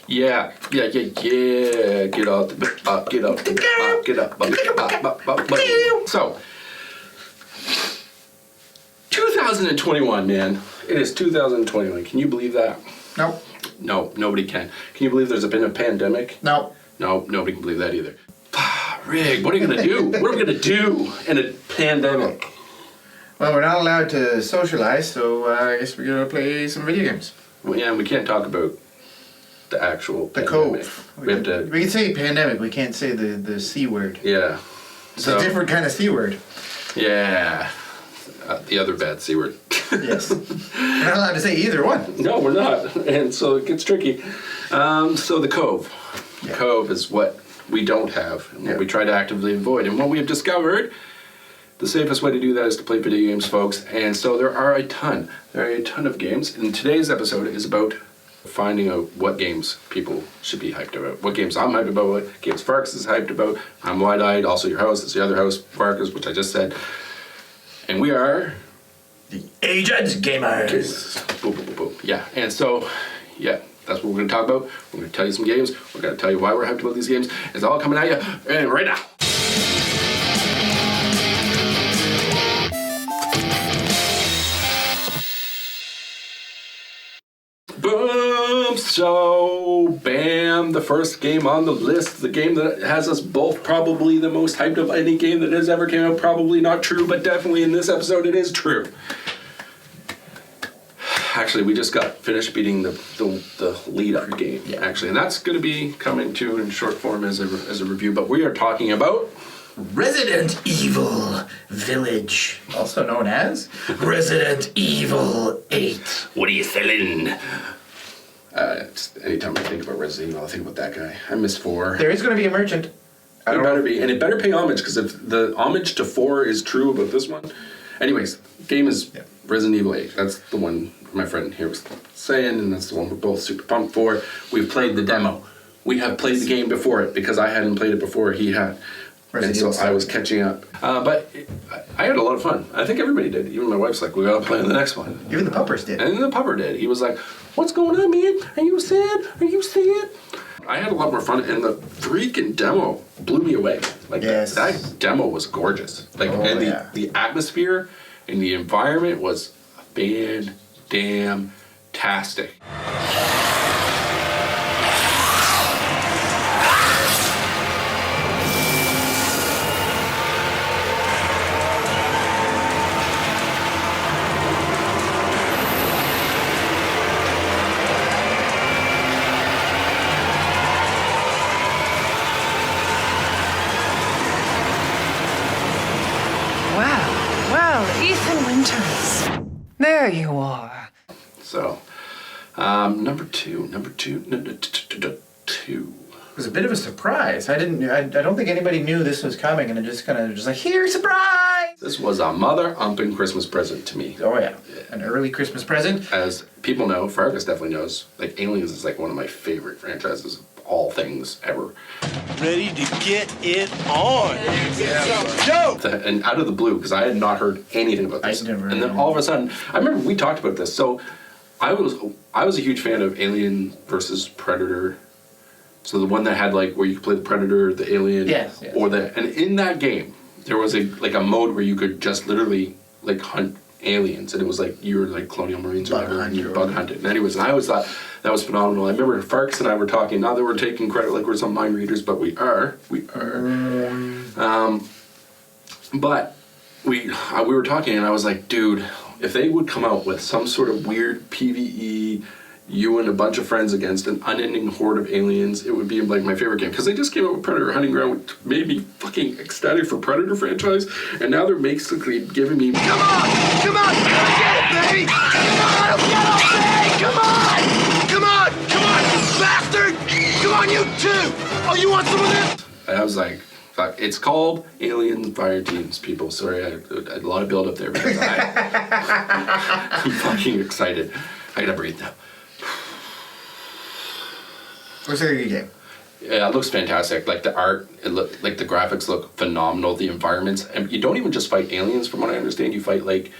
Yeah. Get out get up. So, 2021, man. It is 2021. Can you believe that? Nope. No, nobody can. Can you believe there's been a pandemic? No. No, nobody can believe that either. Rig, what are you going to do? What are we going to do in a pandemic? Well, we're not allowed to socialize, so I guess we're going to play some video games. Well, yeah, we can't talk about the actual The pandemic. cove. We have to... We can say pandemic, we can't say the C word. Yeah. It's a different kind of C word. Yeah. The other bad C word. Yes. We're not allowed to say either one. No, we're not. And so it gets tricky. So the cove. The cove is what we don't have and what we try to actively avoid. And what we have discovered, the safest way to do that is to play video games, folks. And so there are a ton of games. And today's episode is about finding out what games people should be hyped about. What games I'm hyped about, what games Pfarcus is hyped about. I'm Wide-Eyed, also your host. It's the other host, Pfarcus, which I just said. And we are... the Aged Gamers. Boom, boom, boom, boom. Yeah, and so, yeah, that's what we're going to talk about. We're going to tell you some games. We're going to tell you why we're hyped about these games. It's all coming at you and right now. Boom! So, bam, the first game on the list, the game that has us both probably the most hyped of any game that has ever came out. Probably not true, but definitely in this episode it is true. Actually, we just got finished beating the lead-up game, actually, and that's going to be coming to in short form as a review, but we are talking about... Resident Evil Village, also known as Resident Evil 8. What are you selling? Anytime I think about Resident Evil, I think about that guy. I miss 4. There is going to be a merchant. It better be, and it better pay homage, because if the homage to 4 is true about this one... Anyways, game is Resident Evil 8. That's the one my friend here was saying, and that's the one we're both super pumped for. We've played the demo. We have played the game before it, because I hadn't played it before he had. And so I was catching up. But I had a lot of fun. I think everybody did. Even my wife's like, we gotta play the next one. Even the puppers did. And the pupper did. He was like, what's going on, man? Are you sad? Are you sad? I had a lot more fun, and the freaking demo blew me away. Like, that demo was gorgeous. Like, the atmosphere and the environment was fan-damn-tastic. There you are. So, number two. It was a bit of a surprise. I don't think anybody knew this was coming, and it just kind of just like, here, surprise! This was a mother-umping Christmas present to me. Oh yeah, an early Christmas present. As people know, Pfarcus definitely knows, like, Aliens is like one of my favorite franchises of all things ever. Ready to get it on. Go! And out of the blue, because I had not heard anything about this. And then all of a sudden, I remember we talked about this. So I was a huge fan of Alien versus Predator. So the one that had like where you could play the Predator, the Alien, or and in that game there was a mode where you could just literally like hunt aliens, and it was like you were like Colonial Marines or whatever, and you bug hunted. And anyways, and I always thought that was phenomenal. I remember Pfarcus and I were talking, not that we're taking credit like we're some mind readers, but we are. But we were talking, and I was like, dude, if they would come out with some sort of weird PvE, you and a bunch of friends against an unending horde of aliens, it would be like my favorite game. Because they just came out with Predator Hunting Ground, which made me fucking ecstatic for Predator franchise, and now they're basically giving me... Come on, get it, baby! Come on, get up, baby! Come on, you bastard! Come on, you too! Oh, you want some of this? And I was like, fuck, it's called Alien Fire Teams, people. Sorry, I had a lot of build up there because I'm fucking excited. I gotta breathe now. Looks like a good game. Yeah, it looks fantastic. Like the art, like the graphics look phenomenal. The environments, and you don't even just fight aliens, from what I understand. You fight like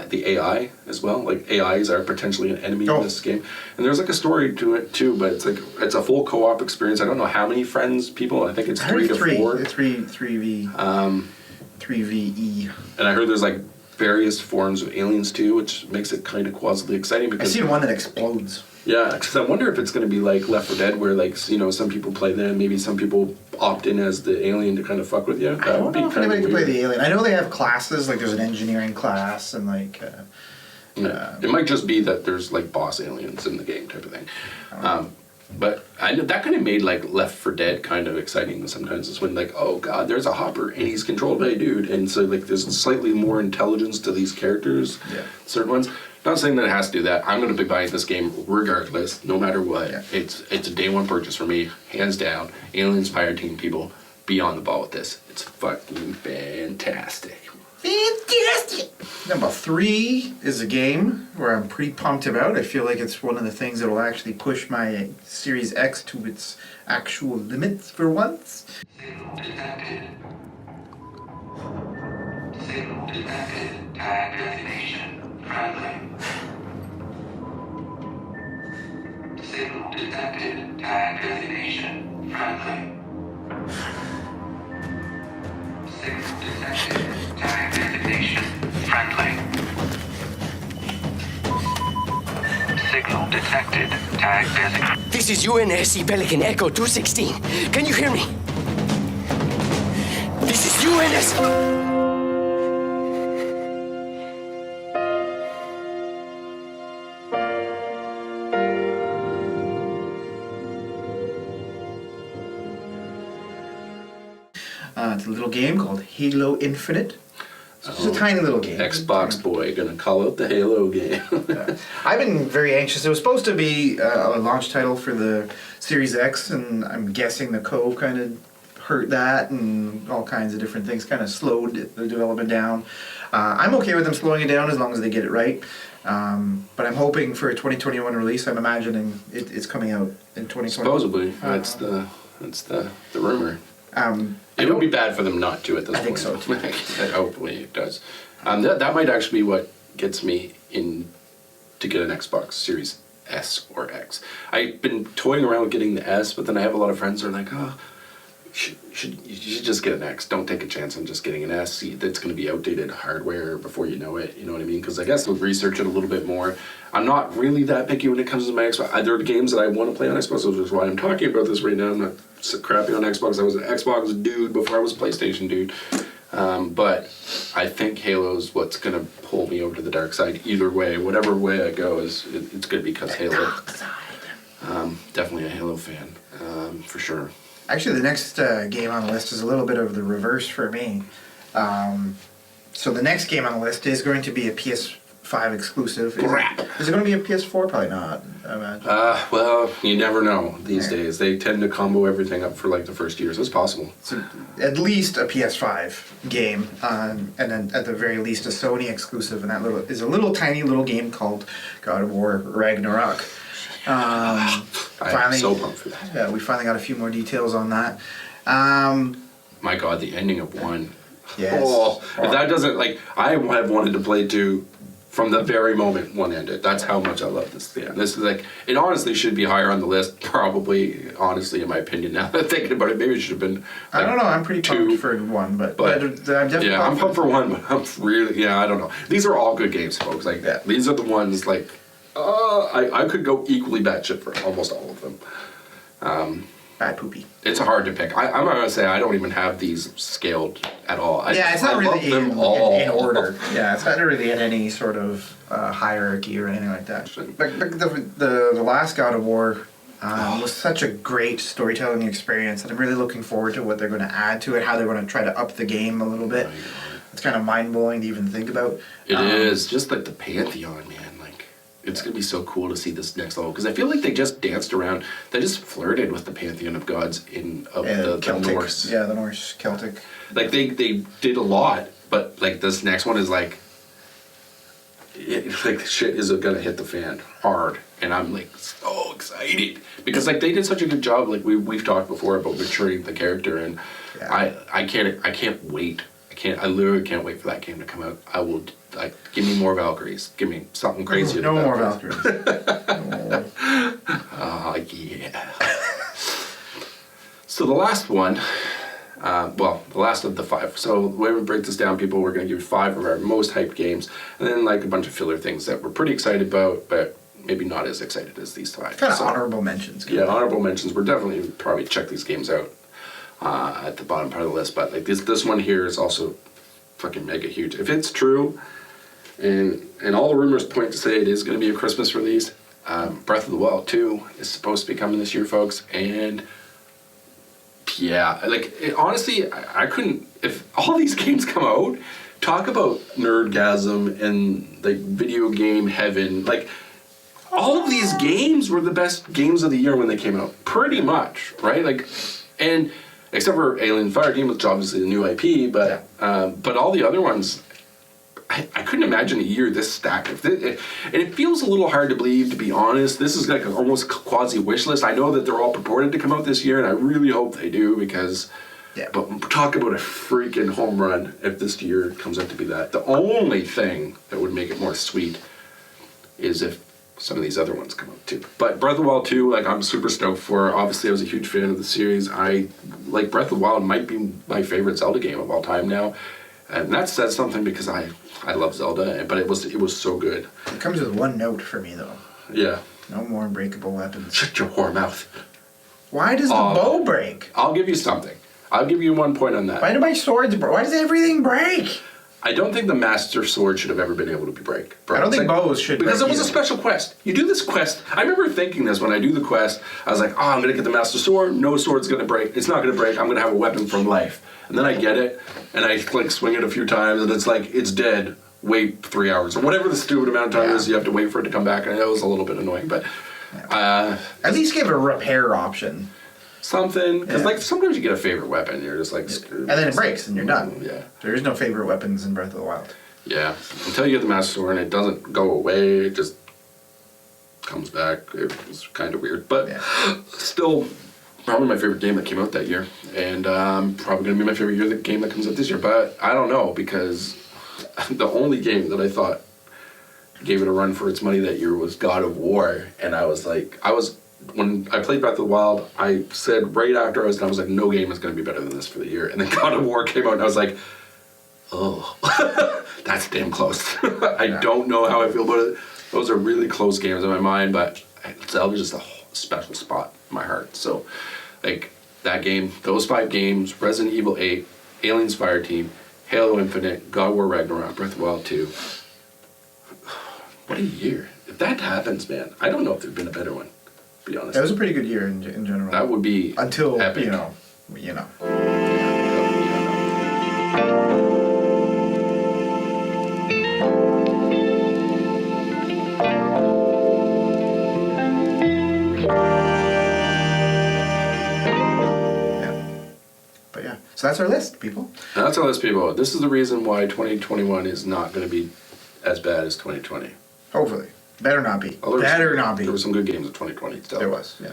the AI as well. Like AIs are potentially an enemy in this game, and there's like a story to it too. But it's a full co-op experience. I don't know how many people. I think it's 3 to 4. 3VE. And I heard there's like various forms of aliens too, which makes it kind of quasi exciting. Because I seen one that explodes. Yeah, because I wonder if it's going to be like Left 4 Dead, where like some people play them, maybe some people opt in as the alien to kind of fuck with you. I don't know if anybody can play the alien. I know they have classes, like there's an engineering class and like. It might just be that there's like boss aliens in the game type of thing. But I know that kind of made like Left 4 Dead kind of exciting sometimes. It's when like, oh god, there's a hopper and he's controlled by a dude, and so like there's slightly more intelligence to these characters. Yeah. Certain ones. Not saying that it has to do that. I'm going to be buying this game regardless, no matter what. Yeah. It's a day one purchase for me, hands down. Aliens Fireteam people, be on the ball with this. It's fucking fantastic. Fantastic! Number 3 is a game where I'm pretty pumped about. I feel like it's one of the things that will actually push my Series X to its actual limits for once. Signal detected. Signal detected. Tag designation. Friendly. Signal detected. Tag designation. Friendly. Signal detected. Tag designation. Friendly. Signal detected. Tag designation. This is UNSC Pelican Echo 216. Can you hear me? This is UNSC. It's a little game called Halo Infinite. It's just a tiny little game. Xbox boy, gonna call out the Halo game. I've been very anxious. It was supposed to be a launch title for the Series X, and I'm guessing the Cove kind of hurt that, and all kinds of different things kind of slowed the development down. I'm okay with them slowing it down as long as they get it right. But I'm hoping for a 2021 release. I'm imagining it's coming out in 2020. Supposedly, that's the rumor. It would be bad for them not to at this point. I think so too. Hopefully it does. That might actually be what gets me in to get an Xbox Series S or X. I've been toying around with getting the S, but then I have a lot of friends who are like, oh, you should just get an X. Don't take a chance on just getting an S. See, that's going to be outdated hardware before you know it. You know what I mean? Because I guess we'll research it a little bit more. I'm not really that picky when it comes to my Xbox. There are games that I want to play on Xbox, which is why I'm talking about this right now. I'm not crappy on Xbox. I was an Xbox dude before I was a PlayStation dude. But I think Halo's what's going to pull me over to the dark side. Either way, whatever way I go, it's going to be because Halo. Dark side. Definitely a Halo fan, for sure. Actually, the next game on the list is a little bit of the reverse for me. So the next game on the list is going to be a PS5 exclusive. Is it going to be a PS4? Probably not, I imagine. Well, you never know these days. They tend to combo everything up for like the first year, so it's possible. So at least a PS5 game, and then at the very least a Sony exclusive, and that is a little tiny little game called God of War Ragnarok. I'm so pumped for that. Yeah, we finally got a few more details on that. My God, the ending of 1. Yes. Oh, if that doesn't, like, I have wanted to play 2 from the very moment 1 ended. That's how much I love this game. This is like, it honestly should be higher on the list, probably, honestly, in my opinion, now that I'm thinking about it. Maybe it should have been, like, I don't know, I'm pretty 2. pumped for 1, but I'm definitely yeah, I'm pumped for 1, but I'm really, I don't know. These are all good games, folks. Like, these are the ones, like, I could go equally batshit for almost all of them. Bad poopy. It's hard to pick. I'm not gonna say I don't even have these scaled at all. It's not really them in order. Yeah, it's not really in any sort of hierarchy or anything like that. But the last God of War was such a great storytelling experience, and I'm really looking forward to what they're going to add to it, how they're going to try to up the game a little bit. It's kind of mind-blowing to even think about. It is. Just like the Pantheon, man. It's going to be so cool to see this next level, because I feel like they just danced around, they just flirted with the pantheon of gods the Celtic. Norse. Yeah, the Norse Celtic. Like, they did a lot, but, like, this next one is, like shit is going to hit the fan hard, and I'm, like, so excited, because, like, they did such a good job, like, we've talked before about maturing the character, and I can't wait. I I literally can't wait for that game to come out. I will, give me more Valkyries. Give me something crazy. No more Valkyries. No. Yeah. So the last one, the last of the 5. So the way we break this down, people, we're going to give 5 of our most hyped games, and then like a bunch of filler things that we're pretty excited about, but maybe not as excited as these 5. Kind of honorable mentions. Yeah, honorable mentions. We're definitely probably check these games out at the bottom part of the list, but like this one here is also fucking mega huge. If it's true, and all the rumors point to say it is going to be a Christmas release, Breath of the Wild 2 is supposed to be coming this year, folks, and yeah, honestly, I couldn't, if all these games come out, talk about nerdgasm and like video game heaven, like all of these games were the best games of the year when they came out, pretty much, right? Like, and except for Alien Fireteam, which is obviously a new IP, but all the other ones, I couldn't imagine a year this stacked. And it feels a little hard to believe, to be honest. This is like an almost quasi wish list. I know that they're all purported to come out this year, and I really hope they do, because but talk about a freaking home run if this year comes out to be that. The only thing that would make it more sweet is if some of these other ones come out too. But Breath of the Wild 2, like, I'm super stoked for. Obviously, I was a huge fan of the series. I like Breath of the Wild might be my favorite Zelda game of all time now. And that says something, because I love Zelda, but it was so good. It comes with one note for me, though. Yeah. No more unbreakable weapons. Shut your whore mouth. Why does the bow break? I'll give you something. I'll give you 1 point on that. Why do my swords break? Why does everything break? I don't think the Master Sword should have ever been able to be break. I don't think bows should break. Because it was a special quest. You do this quest. I remember thinking this when I do the quest. I was like, I'm going to get the Master Sword. No sword's going to break. It's not going to break. I'm going to have a weapon for life. And then I get it, and I like swing it a few times, and it's like, it's dead. Wait 3 hours. Or whatever the stupid amount of time is you have to wait for it to come back. And that was a little bit annoying, but... at least give a repair option. Something, because like sometimes you get a favorite weapon, and you're just like, and then it breaks, and you're done. Yeah. There is no favorite weapons in Breath of the Wild. Yeah, until you get the Master Sword, and it doesn't go away, it just comes back. It was kind of weird, but still, probably my favorite game that came out that year, and probably going to be my favorite game that comes out this year, but I don't know, because the only game that I thought gave it a run for its money that year was God of War, and when I played Breath of the Wild, I said right after I was like, no game is going to be better than this for the year. And then God of War came out, and I was like, oh, that's damn close. I don't know how I feel about it. Those are really close games in my mind, but Zelda's just a special spot in my heart. So, like, that game, those 5 games, Resident Evil 8, Aliens Fireteam, Halo Infinite, God of War Ragnarok, Breath of the Wild 2. What a year. If that happens, man, I don't know if there's been a better one. Be honest. That was a pretty good year in general. That would be until epic. you know. But yeah, so that's our list, people. That's our list, people. This is the reason why 2021 is not going to be as bad as 2020. Hopefully. Better not be. There were some good games in 2020 still. There was, yeah.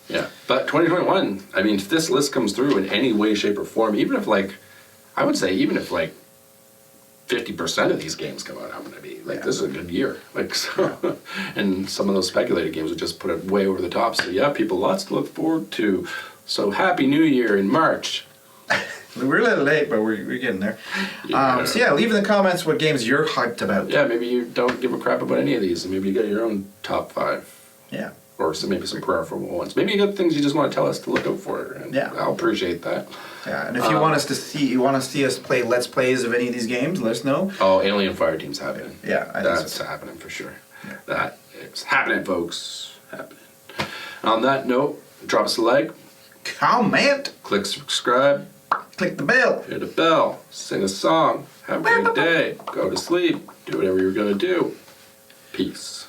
Yeah, but 2021, I mean, if this list comes through in any way, shape, or form, even if 50% of these games come out, I'm going to be like, this is a good year. Like, so, and some of those speculated games would just put it way over the top. So yeah, people, lots to look forward to. So Happy New Year in March. We're a little late, but we're getting there. Yeah. So yeah, leave in the comments what games you're hyped about. Yeah, maybe you don't give a crap about any of these, and maybe you get your own top 5. Yeah. Or maybe some preferable ones. Maybe you got things you just want to tell us to look out for, and I'll appreciate that. Yeah, and if you want us to see us play Let's Plays of any of these games, let us know. Oh, Alien Fireteam's happening. Yeah, that's happening for sure. Yeah. That is happening, folks. Happening. On that note, drop us a like, comment, click subscribe, click the bell, hit the bell, sing a song, have a great day, go to sleep, do whatever you're gonna do. Peace.